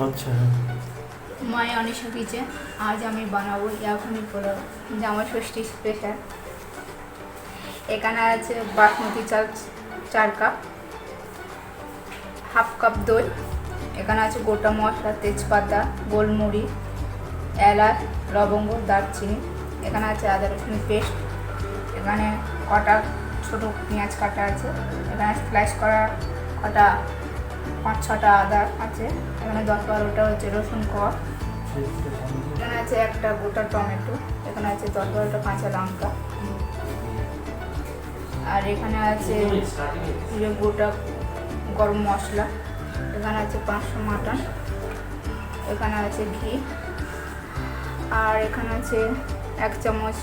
আচ্ছা, মাই অনিশা কিচেন। আজ আমি বানাবো ইয়াখানি পোলাও, জামা ষষ্ঠী স্পেশাল। এখানে আছে বাসমতি চাল 4 কাপ, হাফ কাপ দই, এখানে আছে গোটা মশলা, তেজপাতা, গোলমরিচ, এলাচ, লবঙ্গ, দারচিনি, এখানে আছে আদা রসুন পেস্ট, এখানে কটা ছোটো পেঁয়াজ কাটা আছে, এখানে স্লাইস করা কটা 5-6টা আদা আছে, এখানে 10-12টা হচ্ছে রসুন কোয়া, এখানে আছে একটা গোটা টমেটো, এখানে আছে 10-12টা কাঁচা লঙ্কা, আর এখানে আছে গোটা গরম মশলা, এখানে আছে 500 মাটন, এখানে আছে ঘি, আর এখানে আছে 1 চামচ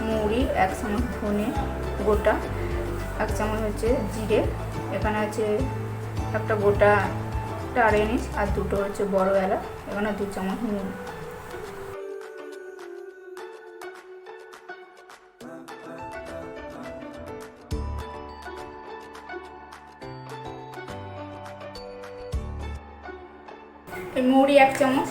মৌরি, 1 চামচ ধনে গোটা, 1 চামচ হচ্ছে জিরে, এখানে আছে একটা গোটা স্টার এনিস আর 2টো হচ্ছে বড় এলাচ, এখানে 2 চামচ নুন। মৌরি 1 চামচ,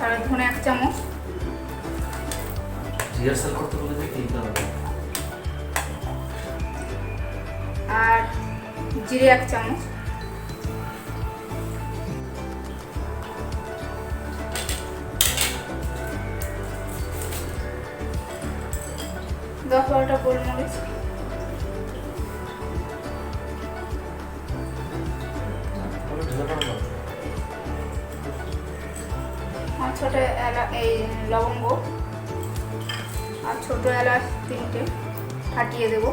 আর ধনে 1 চামচ, রিহার্সাল করতে বলে যে কি কারণে? আর জিরে 1 চামচ, দশ 12টা গোলমরিচ, আর ছোট এই লবঙ্গ আর ছোট এলাচ 3টে ফাটিয়ে দেব।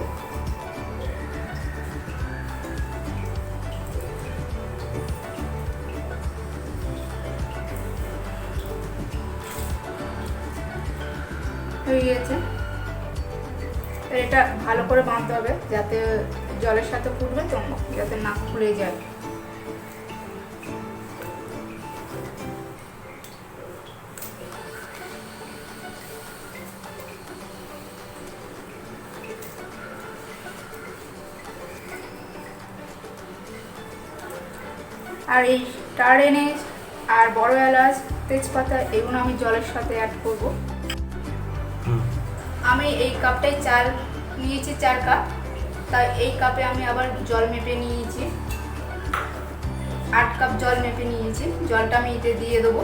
হয়ে গিয়েছে, এটা ভালো করে বাঁধতে হবে যাতে জলের সাথে ফুটবে তো যাতে না খুলে যায়। আর এই স্টার এনিস আর বড় এলাচ, তেজপাতা এগুলো আমি জলের সাথে অ্যাড করব। আমি এই কাপটায় চাল নিয়েছি 4 কাপ, তাই এই কাপে আমি আবার জল মেপে নিয়েছি, 8 কাপ জল মেপে নিয়েছি। জলটা আমি এতে দিয়ে দেবো।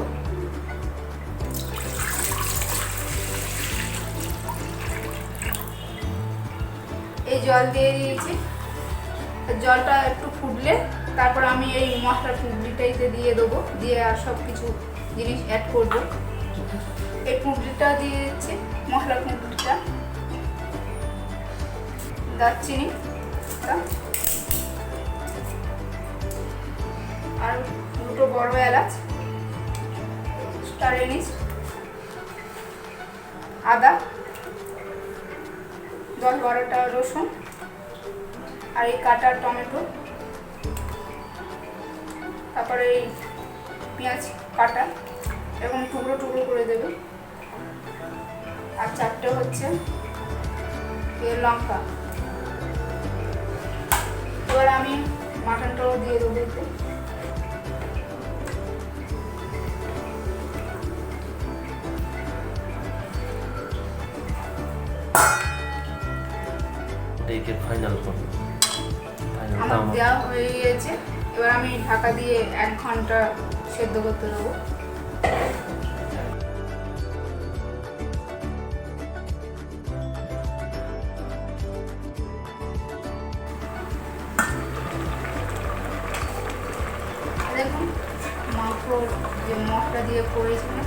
এই জল দিয়ে দিয়েছি, জলটা একটু ফুটলে তারপর আমি এই মশলার পুঁটলিটা এতে দিয়ে দেবো, দিয়ে আর সব কিছু জিনিস অ্যাড করবো। এই পুঁটলিটা দিয়ে দিচ্ছি, মশলার পুঁটলিটা, দারচিনি আর 2টো বড় এলাচ, স্টার এনিস, আদা, 10-12টা রসুন, আর এই কাটা টমেটো, তারপরে এই পেঁয়াজ কাটা এবং টুকরো টুকরো করে দেবে, আর 4টে হচ্ছে লঙ্কা। এবার আমি মাটনটাও দিয়ে দেবো এতে। ফাইনাল আমার দেওয়া হয়ে গিয়েছে, এবার আমি ঢাকা দিয়ে 1 ঘন্টা সেদ্ধ করতে দেবো। দেখুন মাংস যে মশলা দিয়ে করেছিলাম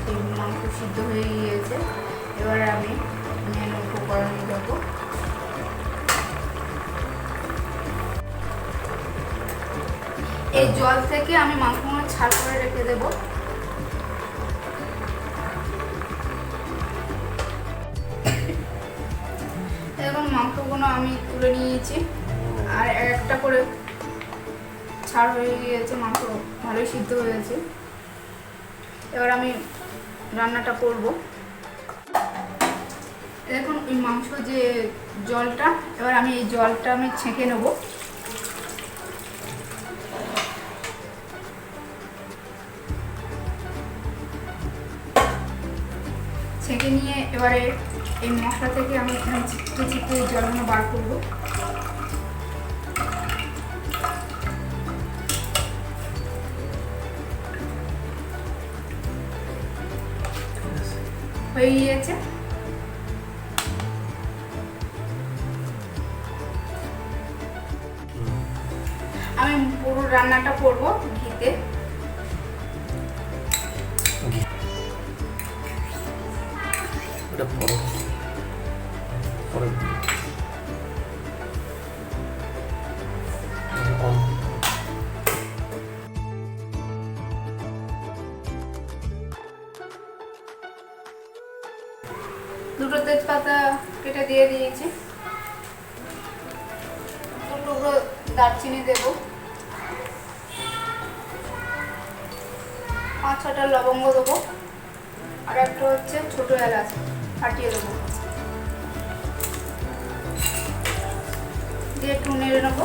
সেই মাংস সিদ্ধ হয়ে গিয়েছে। এবারে আমি মেন উপকরণে দেবো। এই জল থেকে আমি মাংসগুলো ছাড় করে রেখে দেবো। এবং মাংসগুলো আমি তুলে নিয়েছি, আর একটা করে ছাড় হয়ে গিয়েছে, মাংস ভালোই সিদ্ধ হয়েছে। এবার আমি রান্নাটা করব। দেখুন ওই মাংস যে জলটা, এবার আমি এই জলটা আমি ছেঁকে নেব। ছেঁকে নিয়ে এবারে এই মশলা থেকে আমি এখানে চিপকে চিপকে জলগুলো বার করবো। হয়ে গিয়েছে। আমি পুরো রান্নাটা করব ঘিতে। ওটা পরে পরে দুটো তেজপাতা কেটে দিয়ে দিয়েছি, দুটো দারচিনি দেবো, 5-6টা লবঙ্গ দেবো, আর একটা হচ্ছে ছোট এলাচ ফাটিয়ে দেবো, দিয়ে একটু নেড়ে নেবো।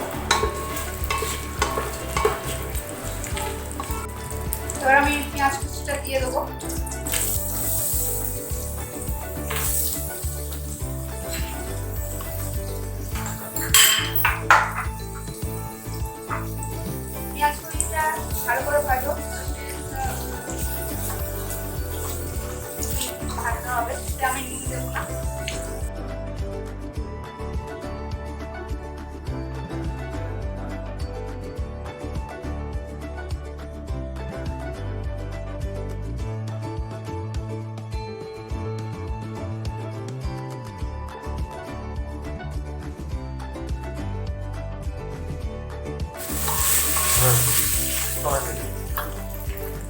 এবার আমি পেঁয়াজ কুচিটা দিয়ে দেবো। পেঁয়াজ কুচিটা ভালো করে ভাজো, ভাজতে হবে, আমি নুন দেবো না।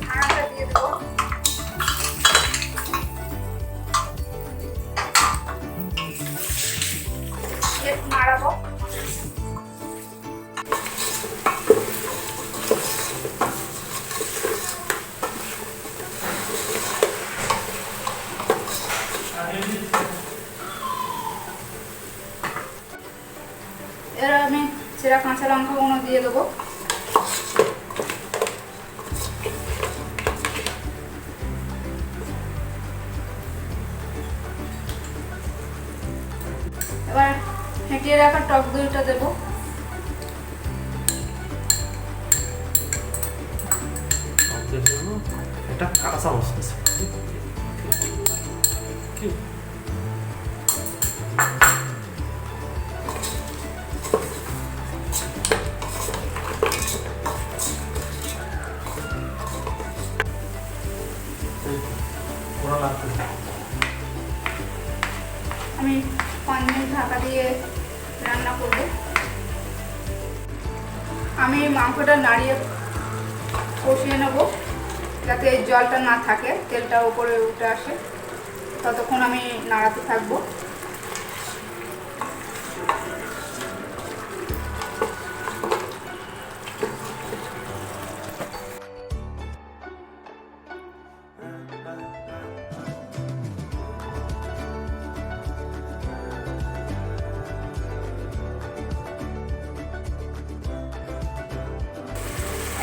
ঢাকা দিয়ে দেবো। একটু নাড়াবো। এবার আমি সেরা কাঁচা লঙ্কাগুলো দিয়ে দেবো। এবার ফেটিয়ে রাখা টক দইটা দেবো। এটা কাঁচা চামচ আছে কি পুরো লাগবে। আমি 5 মিনিট ঢাকা দিয়ে রান্না করব। আমি মাংসটা নাড়িয়ে কষিয়ে নেব যাতে এই জলটা না থাকে, তেলটা উপরে উঠে আসে, ততক্ষণ আমি নাড়াতে থাকবো।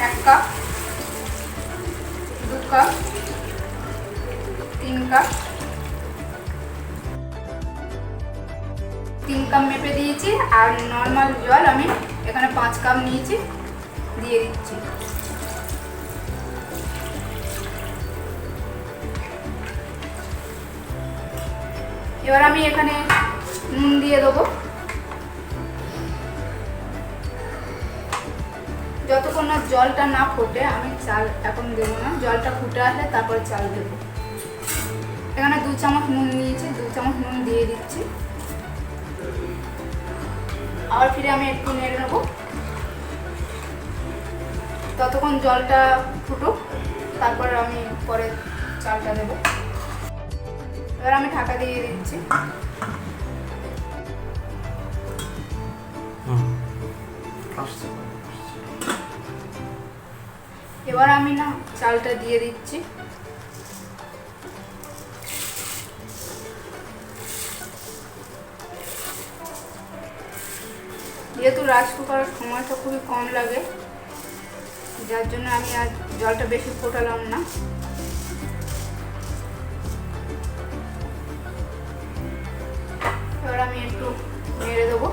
এক কাপ, 2 কাপ, 3 কাপ, 3 কাপ মেপে দিয়েছি, আর নর্মাল জল আমি এখানে 5 কাপ নিয়েছি, দিয়ে দিচ্ছি। এবার আমি এখানে নুন দিয়ে দেবো। যতক্ষণ না জলটা না ফোটে আমি চাল এখন দেবো না, জলটা ফুটে আসলে তারপরে চাল দেবো। এখানে 2 চামচ নুন নিয়েছি, 2 চামচ নুন দিয়ে দিচ্ছি। আবার ফিরে আমি একটু নেড়ে নেবো, ততক্ষণ জলটা ফুটুক, তারপর আমি পরে চালটা দেবো। এবার আমি ঢাকা দিয়ে দিচ্ছি। এবার আমি না চালটা দিয়ে দিচ্ছি। যেহেতু রাইস কুকারের সময়টা খুবই কম লাগে, যার জন্য আমি আর জলটা বেশি ফোটালাম না। এবার আমি একটু নেড়ে দেবো।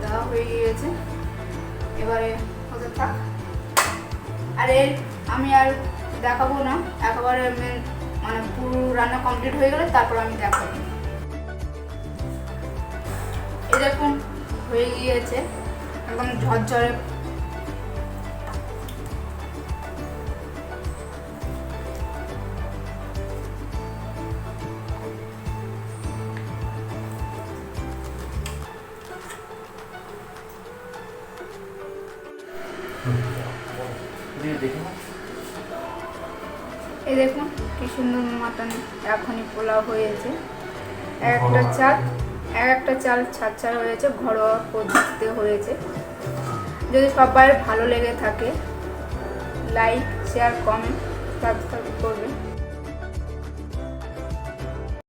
দেওয়া হয়ে গিয়েছে, এবারে হতে থাক। আর আমি আর দেখাবো না, একেবারে মানে পুরো রান্না কমপ্লিট হয়ে গেলে তারপর আমি দেখাবো। এই দেখুন হয়ে গিয়েছে একদম ঝরঝরে। দেখে না, এই দেখুন কি সুন্দর মাটন এখনই পোলাও হয়েছে। একটা চাল ছাড় হয়েছে, ঘরোয়া পদ্ধতিতে হয়েছে। যদি সবার ভালো লেগে থাকে, লাইক শেয়ার কমেন্ট সাবস্ক্রাইব করবেন।